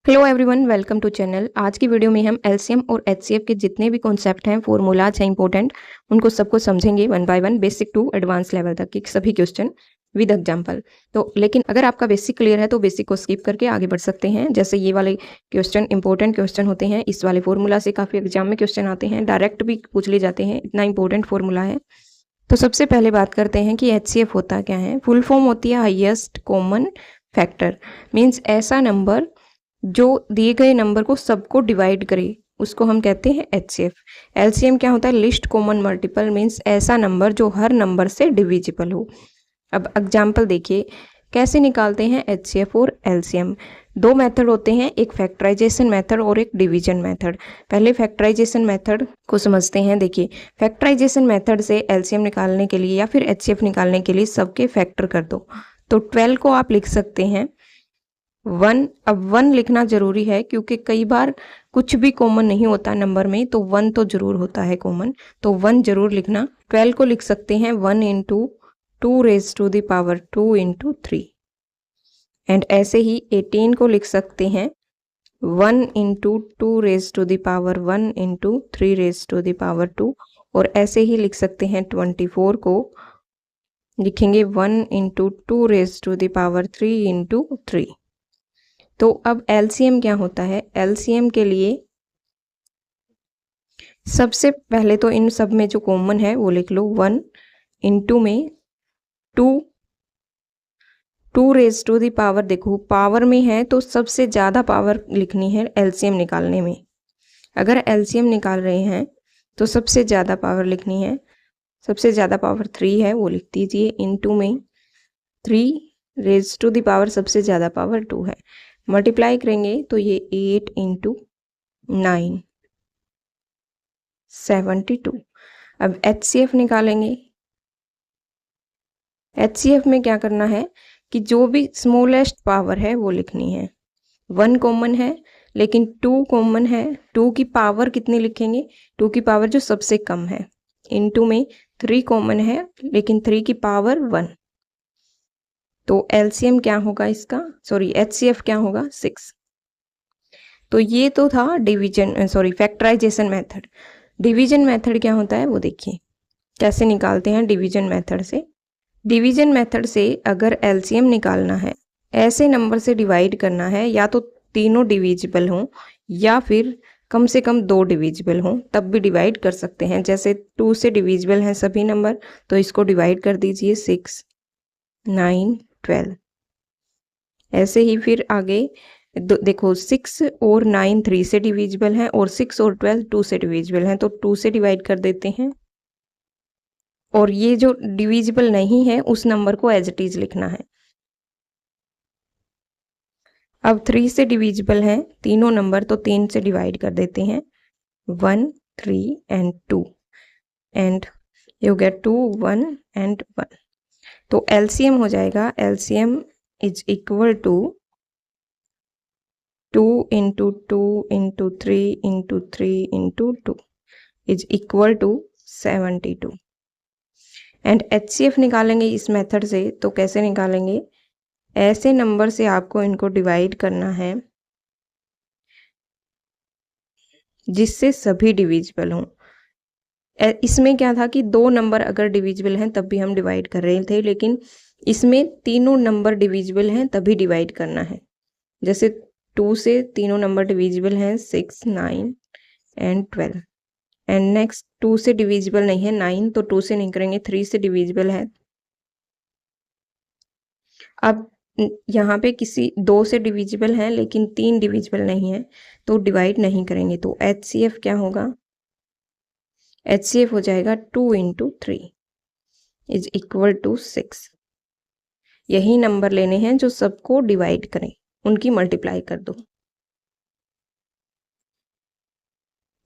Hello everyone, welcome to channel. आज की video में हम एलसीएम और एचसीएफ के जितने भी कॉन्सेप्ट हैं, फॉर्मूलाज हैं इंपॉर्टेंट, उनको सबको समझेंगे one by one, basic to advance level तक के सभी क्वेश्चन विद एग्जांपल। तो लेकिन अगर आपका बेसिक क्लियर है तो बेसिक को स्किप करके आगे बढ़ सकते हैं। जैसे ये वाले क्वेश्चन इंपॉर्टेंट क्वेश्चन होते हैं, इस वाले फॉर्मूला से काफ़ी एग्जाम में क्वेश्चन आते हैं, डायरेक्ट भी पूछ ले जाते हैं, इतना इंपॉर्टेंट फॉर्मूला है। तो सबसे पहले बात करते हैं कि एचसीएफ होता क्या है। फुल फॉर्म होती है हाईएस्ट कॉमन फैक्टर, मीन्स ऐसा नंबर जो दिए गए नंबर को सबको डिवाइड करे, उसको हम कहते हैं एचसीएफ। एलसीएम क्या होता है? लिस्ट कॉमन मल्टीपल, मीन्स ऐसा नंबर जो हर नंबर से डिविजिबल हो। अब एग्जाम्पल देखिए कैसे निकालते हैं एचसीएफ और एलसीएम। दो मेथड होते हैं, एक फैक्टराइजेशन मेथड और एक डिवीजन मेथड। पहले फैक्टराइजेशन मेथड को समझते हैं। देखिए, फैक्टराइजेशन मेथड से एलसीएम निकालने के लिए या फिर एचसीएफ निकालने के लिए सबके फैक्टर कर दो। तो 12 को आप लिख सकते हैं 1। अब 1 लिखना जरूरी है क्योंकि कई बार कुछ भी कॉमन नहीं होता नंबर में, तो 1 तो जरूर होता है कॉमन, तो 1 जरूर लिखना। 12 को लिख सकते हैं 1 into 2 raise to the power 2 into 3। And ऐसे ही 18 को लिख सकते हैं 1 into 2 raise to the power 1 into 3 raise to the power 2। और ऐसे ही लिख सकते हैं 24 को लिखेंगे 1 into 2 raise to the power 3 into 3। तो अब एलसीएम क्या होता है? एलसीएम के लिए सबसे पहले तो इन सब में जो कॉमन है वो लिख लो। 1 इंटू में 2 रेज टू दी पावर, देखो पावर में है तो सबसे ज़्यादा पावर लिखनी है एलसीएम निकालने में। अगर एलसीएम निकाल रहे हैं तो सबसे ज़्यादा पावर लिखनी है। सबसे ज़्यादा पावर 3 है, वो लिख दीजिए। इंटू में 3 रेज टू दी पावर सबसे ज़्यादा पावर 2 है। मल्टीप्लाई करेंगे तो ये 8 इंटू 9 72। अब एचसीएफ निकालेंगे। एचसीएफ में क्या करना है कि जो भी स्मॉलेस्ट पावर है वो लिखनी है। 1 कॉमन है लेकिन 2 कॉमन है। 2 की पावर कितनी लिखेंगे? 2 की पावर जो सबसे कम है। इंटू में 3 कॉमन है लेकिन 3 की पावर 1। तो एलसीएम क्या होगा इसका? सॉरी, एचसीएफ क्या होगा? 6। तो ये तो था division, sorry factorisation method. Division method क्या होता है वो देखिए कैसे निकालते हैं। डिवीजन मेथड से, डिवीजन मेथड से अगर एलसीएम निकालना है, ऐसे नंबर से डिवाइड करना है, या तो तीनों डिविजिबल हों या फिर कम से कम 2 डिविजिबल हों, तब भी डिवाइड कर सकते हैं। जैसे 2 से डिविजिबल हैं सभी नंबर, तो इसको डिवाइड कर दीजिए 6, 9, 12। ऐसे ही फिर आगे देखो 6 और 9 3 से डिविजिबल हैं और 6 और 12 2 से डिविजिबल हैं, तो 2 से डिवाइड कर देते हैं। और ये जो डिविजिबल नहीं है उस नंबर को एज इट इज लिखना है। अब 3 से डिविजिबल हैं तीनों नंबर, तो 3 से डिवाइड कर देते हैं। 1, 3 and 2, and you get 2, 1 and 1। तो एलसीएम हो जाएगा, LCM is equal to 2 into 2 into 3 into 3 into 2 is equal to 72। And HCF निकालेंगे इस मेथड से, तो कैसे निकालेंगे? ऐसे नंबर से आपको इनको डिवाइड करना है जिससे सभी डिविजिबल हों। इसमें क्या था कि 2 नंबर अगर डिविजिबल हैं तब भी हम डिवाइड कर रहे थे, लेकिन इसमें तीनों नंबर डिविजिबल हैं तभी डिवाइड करना है। जैसे 2 से तीनों नंबर डिविजिबल हैं 6, 9 एंड 12। एंड नेक्स्ट 2 से डिविजिबल नहीं है 9, तो 2 से नहीं करेंगे। 3 से डिविजिबल है। अब यहाँ पे किसी 2 से डिविजिबल है लेकिन 3 डिविजिबल नहीं है, तो डिवाइड नहीं करेंगे। तो एचसीएफ क्या होगा? एचसीएफ हो जाएगा 2 इंटू 3 इज इक्वल टू 6। यही नंबर लेने हैं जो सबको डिवाइड करें, उनकी मल्टीप्लाई कर दो।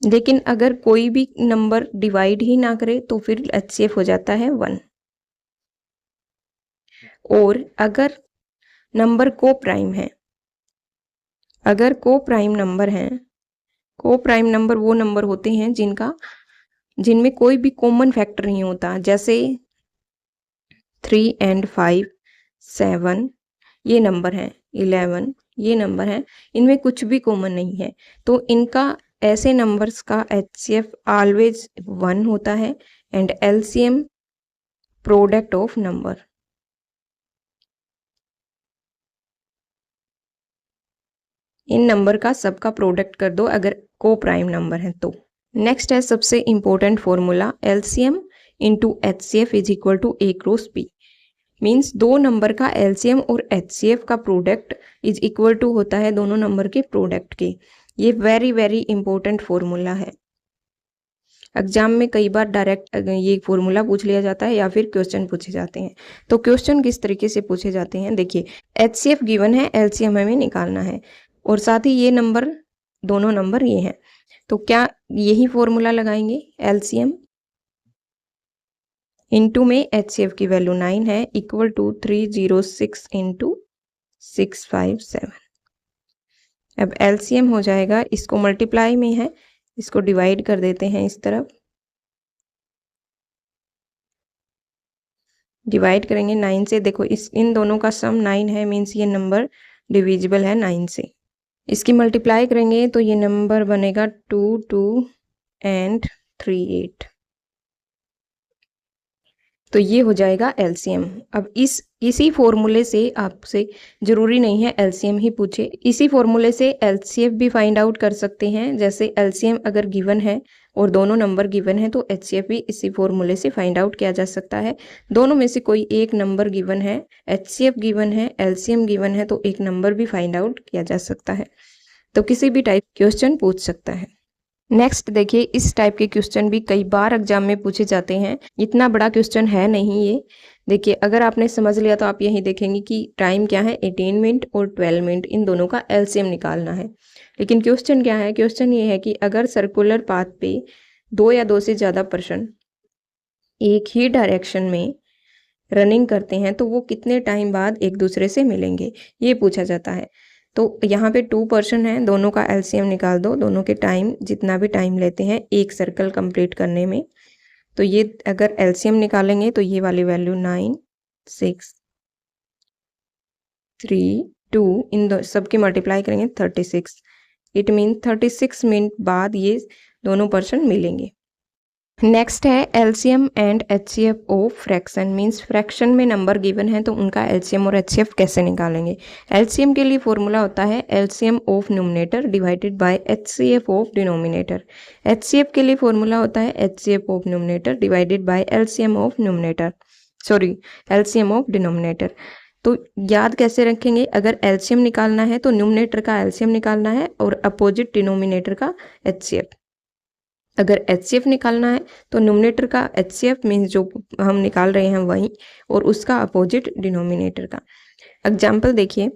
लेकिन अगर कोई भी नंबर डिवाइड ही ना करे तो फिर एचसीएफ हो जाता है 1। और अगर नंबर को प्राइम है, अगर को प्राइम नंबर है, को प्राइम नंबर वो नंबर होते हैं जिनमें कोई भी कॉमन फैक्टर नहीं होता। जैसे 3 एंड 5, 7 ये नंबर हैं, 11, ये नंबर हैं, इनमें कुछ भी कॉमन नहीं है, तो इनका ऐसे नंबर्स का एचसीएफ ऑलवेज 1 होता है and LCM product of number. In number का सबका प्रोडक्ट कर दो अगर को प्राइम नंबर है तो। नेक्स्ट है सबसे important formula, LCM into HCF is equal to A cross B. Means दो नंबर का एलसीएम और एचसीएफ का प्रोडक्ट इज इक्वल टू होता है दोनों नंबर के प्रोडक्ट के। ये वेरी इंपॉर्टेंट फॉर्मूला है। एग्जाम में कई बार डायरेक्ट ये फॉर्मूला पूछ लिया जाता है या फिर क्वेश्चन पूछे जाते हैं। तो क्वेश्चन किस तरीके से पूछे जाते हैं, देखिए एचसीएफ गिवन है, एलसीएम हमें निकालना है और साथ ही ये नंबर, दोनों नंबर ये हैं, तो क्या यही फॉर्मूला लगाएंगे, एलसीएम इंटू में एचसीएफ की वैल्यू 9 है इक्वल टू 306 इंटू 657। अब एलसीएम हो जाएगा, इसको मल्टीप्लाई में है, इसको डिवाइड कर देते हैं, इस तरफ डिवाइड करेंगे 9 से। देखो इस इन दोनों का सम 9 है, मीन्स ये नंबर डिविजिबल है 9 से। इसकी मल्टीप्लाई करेंगे तो ये नंबर बनेगा 2 2 एंड 3 8। तो ये हो जाएगा एलसीएम। अब इसी फॉर्मूले से आपसे जरूरी नहीं है एलसीएम ही पूछे, इसी फॉर्मूले से एलसीएफ भी फाइंड आउट कर सकते हैं। जैसे एलसीएम अगर गिवन है और दोनों नंबर गिवन है तो एचसीएफ भी इसी फॉर्मूले से फाइंड आउट किया जा सकता है। दोनों में से कोई एक नंबर गिवन है, एचसीएफ गिवन है, एलसीएम गिवन है, तो एक नंबर भी फाइंड आउट किया जा सकता है। तो किसी भी टाइप क्वेश्चन पूछ सकता है। नेक्स्ट देखिए, इस टाइप के क्वेश्चन भी कई बार एग्जाम में पूछे जाते हैं। इतना बड़ा क्वेश्चन है नहीं ये। देखिए अगर आपने समझ लिया तो आप यही देखेंगे कि टाइम क्या है, 18 मिनट और 12 मिनट, इन दोनों का एलसीएम निकालना है। लेकिन क्वेश्चन क्या है, क्वेश्चन ये है कि अगर सर्कुलर पाथ पे 2 या 2 से ज़्यादा पर्सन एक ही डायरेक्शन में रनिंग करते हैं तो वो कितने टाइम बाद एक दूसरे से मिलेंगे, ये पूछा जाता है। तो यहाँ पे 2 पर्सन हैं, दोनों का एलसीएम निकाल दो, दोनों के टाइम जितना भी टाइम लेते हैं एक सर्कल कंप्लीट करने में। तो ये अगर एलसीएम निकालेंगे तो ये वाली वैल्यू 9 6 3 2, इन दो सबके मल्टीप्लाई करेंगे 36। इट मीन 36 मिनट बाद ये दोनों पर्सन मिलेंगे। नेक्स्ट है LCM and HCF of fraction. Means fraction में नंबर गिवन है तो उनका एलसीएम और एचसीएफ कैसे निकालेंगे। एलसीएम के लिए फॉर्मूला होता है LCM of numerator divided by HCF of denominator. HCF के लिए फॉर्मूला होता है HCF of numerator divided by LCM of numerator, sorry LCM of denominator. तो याद कैसे रखेंगे, अगर एलसीएम निकालना है तो न्यूमरेटर का एलसीएम निकालना है और अपोजिट डिनोमिनेटर का एचसीएफ। अगर एचसीएफ निकालना है तो न्यूमरेटर का एचसीएफ मीन्स जो हम निकाल रहे हैं वही, और उसका अपोजिट डिनोमिनेटर का। एग्जाम्पल देखिए,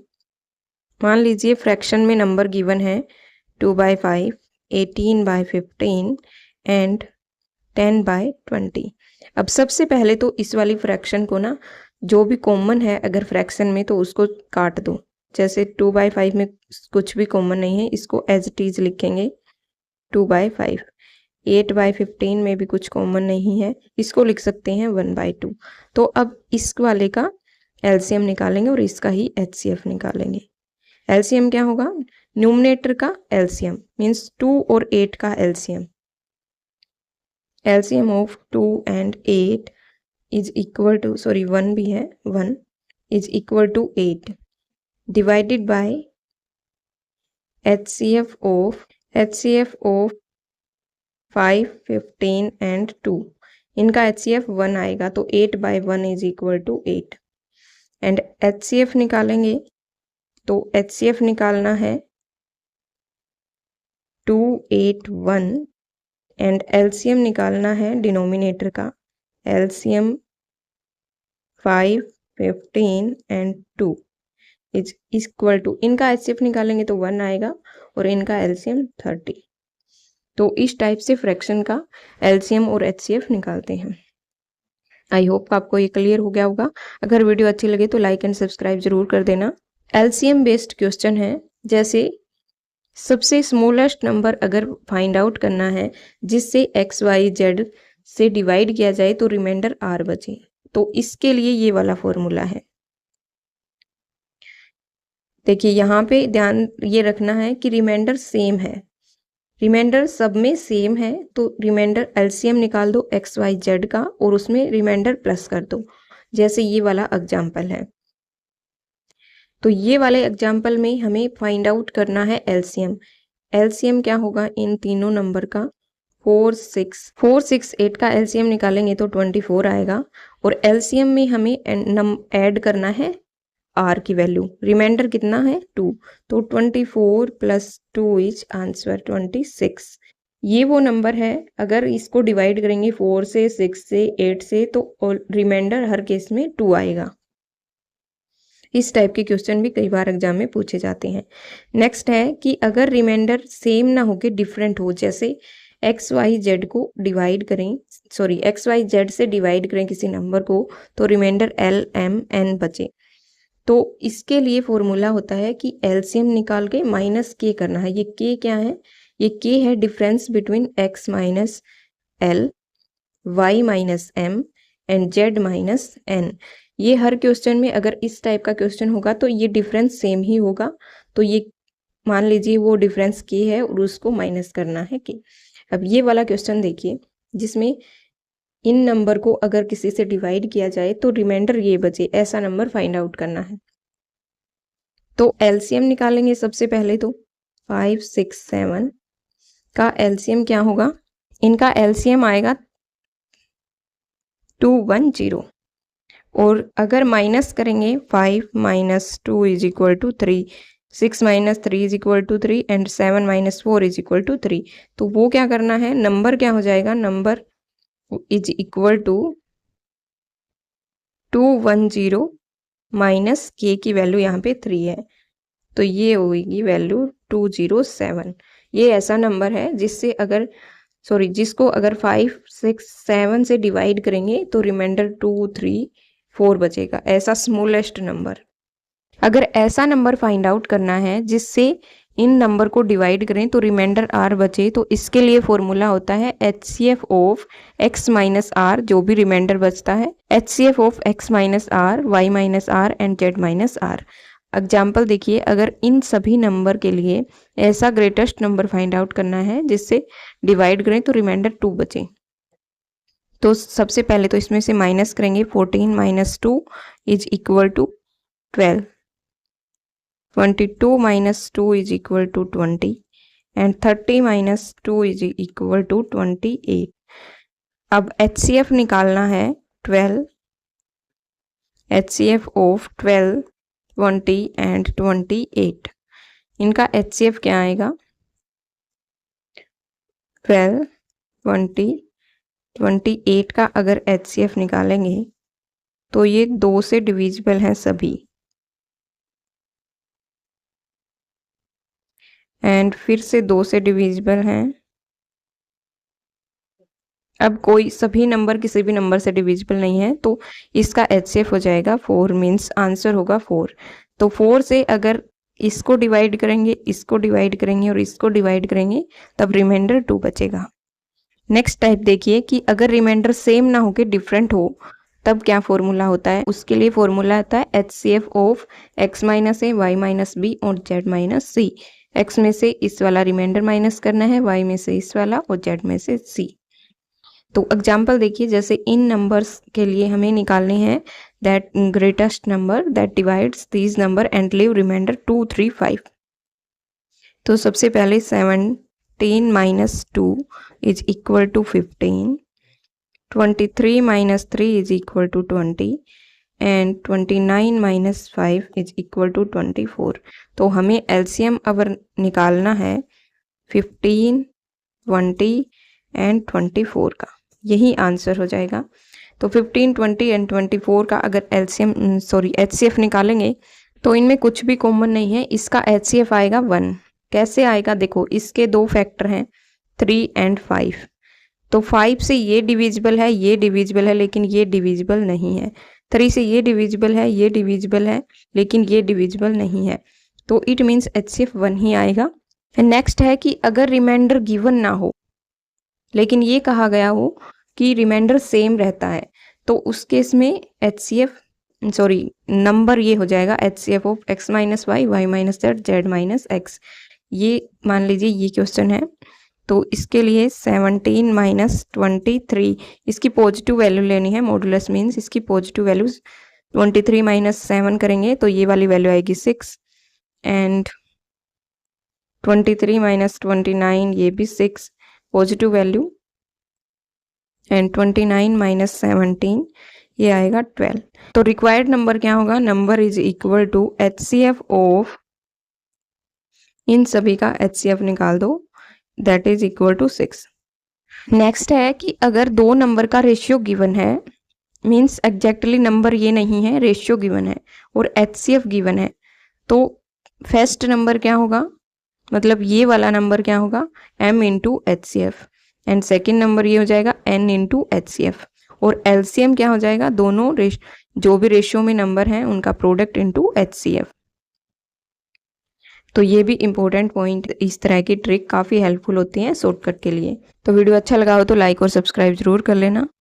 मान लीजिए फ्रैक्शन में नंबर गिवन है 2/5, 18/15 एंड 10/20। अब सबसे पहले तो इस वाली फ्रैक्शन को ना, जो भी कॉमन है अगर फ्रैक्शन में तो उसको काट दो। जैसे 2/5 में कुछ भी कॉमन नहीं है, इसको एज इट इज लिखेंगे 2/5। 8/15 में भी कुछ कॉमन नहीं है, इसको लिख सकते हैं 1/2। तो अब इस वाले का एलसीएम निकालेंगे और इसका ही एचसीएफ निकालेंगे। एलसीएम क्या होगा, न्यूमरेटर का एलसीएम मीन्स 2 और 8 का LCM. LCM of 2 and 8 is equal to, sorry 1 भी है, 1 is equal to 8 divided by HCF of 5, 15 and 2। इनका एचसीएफ 1 आएगा तो 8/1 is equal to 8। And HCF निकालेंगे तो एचसीएफ निकालना है 281 एंड एलसीएम निकालना है डिनोमिनेटर का LCM 5, 15 and 2 is equal to, इनका एचसीएफ निकालेंगे तो 1 आएगा और इनका एलसीएम 30। तो इस टाइप से फ्रैक्शन का एलसीएम और एचसीएफ निकालते हैं। आई होप आपको ये क्लियर हो गया होगा। अगर वीडियो अच्छी लगे तो लाइक एंड सब्सक्राइब जरूर कर देना। एलसीएम बेस्ड क्वेश्चन है, जैसे सबसे स्मॉलेस्ट नंबर अगर फाइंड आउट करना है जिससे एक्स वाई जेड से डिवाइड किया जाए तो रिमाइंडर आर बचे, तो इसके लिए ये वाला फॉर्मूला है। देखिए यहाँ पे ध्यान ये रखना है कि रिमाइंडर सेम है, रिमाइंडर सब में सेम है, तो रिमाइंडर एलसीएम निकाल दो एक्स वाई जेड का और उसमें रिमाइंडर प्लस कर दो, जैसे ये वाला एग्जाम्पल है। तो ये वाले एग्जाम्पल में हमें फाइंड आउट करना है एलसीएम। एलसीएम क्या होगा इन तीनों नंबर का, 4 6 8 का एलसीएम निकालेंगे तो 24 आएगा, और एलसीएम में हमें ऐड करना है आर की वैल्यू, रिमाइंडर कितना है 2, तो 24 + 2 इज आंसर 26। ये वो नंबर है, अगर इसको डिवाइड करेंगे 4 से 6 से 8 से तो रिमाइंडर हर केस में 2 आएगा। इस टाइप के क्वेश्चन भी कई बार एग्जाम में पूछे जाते हैं। नेक्स्ट है कि अगर रिमाइंडर सेम ना होके डिफरेंट हो, जैसे एक्स वाई जेड को डिवाइड करें, सॉरी एक्स वाई जेड से डिवाइड करें किसी नंबर को, तो रिमाइंडर एल एम एन बचे। तो इसके लिए फॉर्मूला होता है कि एलसीएम निकाल के माइनस के करना है। ये के क्या है, ये के है difference between X minus L, Y minus M and Z minus N. ये हर क्वेश्चन में अगर इस टाइप का क्वेश्चन होगा तो ये डिफरेंस सेम ही होगा, तो ये मान लीजिए वो डिफरेंस के है और उसको माइनस करना है के। अब ये वाला क्वेश्चन देखिए जिसमें इन नंबर को अगर किसी से डिवाइड किया जाए तो रिमाइंडर ये बचे, ऐसा नंबर फाइंड आउट करना है। तो एलसीएम निकालेंगे सबसे पहले, तो 5 6 7 का एलसीएम क्या होगा, इनका एलसीएम आएगा 210, और अगर माइनस करेंगे 5 - 2 = 3, 6 - 3 = 3 एंड 7 - 4 = 3, तो वो क्या करना है, नंबर क्या हो जाएगा, number is equal to 210 minus K की वैल्यू यहाँ पे 3 है, तो ये होगी वैल्यू 207। ये ऐसा नंबर है जिससे अगर जिसको अगर 5 6 7 से डिवाइड करेंगे तो रिमाइंडर 2 3 4 बचेगा, ऐसा स्मॉलेस्ट नंबर। अगर ऐसा नंबर फाइंड आउट करना है जिससे इन नंबर को डिवाइड करें तो रिमाइंडर आर बचे, तो इसके लिए फॉर्मूला होता है HCF of x minus R, जो भी रिमाइंडर बचता है, HCF of x minus R, Y minus R and Z minus R. Example देखिए, अगर इन सभी नंबर के लिए ऐसा ग्रेटेस्ट नंबर फाइंड आउट करना है जिससे डिवाइड करें तो रिमाइंडर 2 बचे, तो सबसे पहले तो इसमें से माइनस करेंगे, 14 - 2 is equal to 12, 22 - 2 is equal to 20 and 30 - 2 is equal to 28। अब HCF निकालना है 12, HCF ऑफ 12 20 एंड 28। इनका HCF क्या आएगा, 12 20 28 का अगर HCF निकालेंगे तो ये 2 से डिविजिबल हैं सभी, एंड फिर से 2 से डिविजिबल हैं। अब कोई सभी नंबर किसी भी नंबर से डिविजिबल नहीं है, तो इसका HCF हो जाएगा 4, मीन्स आंसर होगा 4। तो 4 से अगर इसको डिवाइड करेंगे, इसको डिवाइड करेंगे और इसको डिवाइड करेंगे, तब रिमाइंडर 2 बचेगा। नेक्स्ट टाइप देखिए कि अगर रिमाइंडर सेम ना होके डिफरेंट हो तब क्या फॉर्मूला होता है, उसके लिए फॉर्मूला आता है HCF of x minus A, Y minus B और z माइनस सी। x में से इस वाला रिमाइंडर माइनस करना है, y में से इस वाला और z में से c। तो एग्जाम्पल देखिए, जैसे इन नंबर्स के लिए हमें निकालने हैं that greatest number that divides these number and leave remainder 2 3 5। तो सबसे पहले 17 - 2 is equal to 15, 23 - 3 is equal to 20 and 29 - 5 is equal to 24। तो हमें एलसीएम अगर निकालना है 15 20 एंड 24 का, यही आंसर हो जाएगा। तो 15 20 एंड 24 का अगर HCF निकालेंगे तो इनमें कुछ भी कॉमन नहीं है, इसका HCF आएगा 1। कैसे आएगा, देखो इसके 2 फैक्टर हैं 3 एंड 5, तो 5 से ये डिविजिबल है, ये डिविजिबल है, लेकिन ये डिविजिबल नहीं है। 3 से ये डिविजिबल है, ये डिविजिबल है, लेकिन ये डिविजिबल नहीं है, तो इट मीन्स HCF 1 ही आएगा। नेक्स्ट है कि अगर रिमाइंडर गिवन ना हो लेकिन ये कहा गया हो कि रिमाइंडर सेम रहता है, तो उस केस में HCF सॉरी नंबर ये हो जाएगा HCF of x minus Y, Y minus Z, Z minus X. ये मान लीजिए ये क्वेश्चन है, तो इसके लिए 17 माइनस 23, इसकी पॉजिटिव वैल्यू लेनी है। मॉडुलस मीन्स इसकी पॉजिटिव वैल्यूज 23 माइनस 7 करेंगे तो ये वाली वैल्यू आएगी 6, एंड 23 माइनस 29 ये भी 6 पॉजिटिव वैल्यू, एंड 29 माइनस 17 ये आएगा 12। तो रिक्वायर्ड नंबर क्या होगा? Number is equal to HCF of, इन सभी का HCF निकाल दो, that is equal to 6। Next है कि अगर दो नंबर का रेशियो गिवन है, मीन्स एग्जैक्टली नंबर ये नहीं है, रेशियो गिवन है और HCF गिवन है, तो फर्स्ट नंबर क्या होगा, मतलब ये वाला नंबर क्या होगा? m into HCF, and second number ये हो जाएगा n इंटू HCF, और LCM क्या हो जाएगा? दोनों जो भी रेशियो में नंबर हैं उनका प्रोडक्ट इंटू HCF। तो ये भी इंपॉर्टेंट पॉइंट, इस तरह की ट्रिक काफ़ी हेल्पफुल होती है शॉर्टकट के लिए। तो वीडियो अच्छा लगा हो तो लाइक और सब्सक्राइब जरूर कर लेना।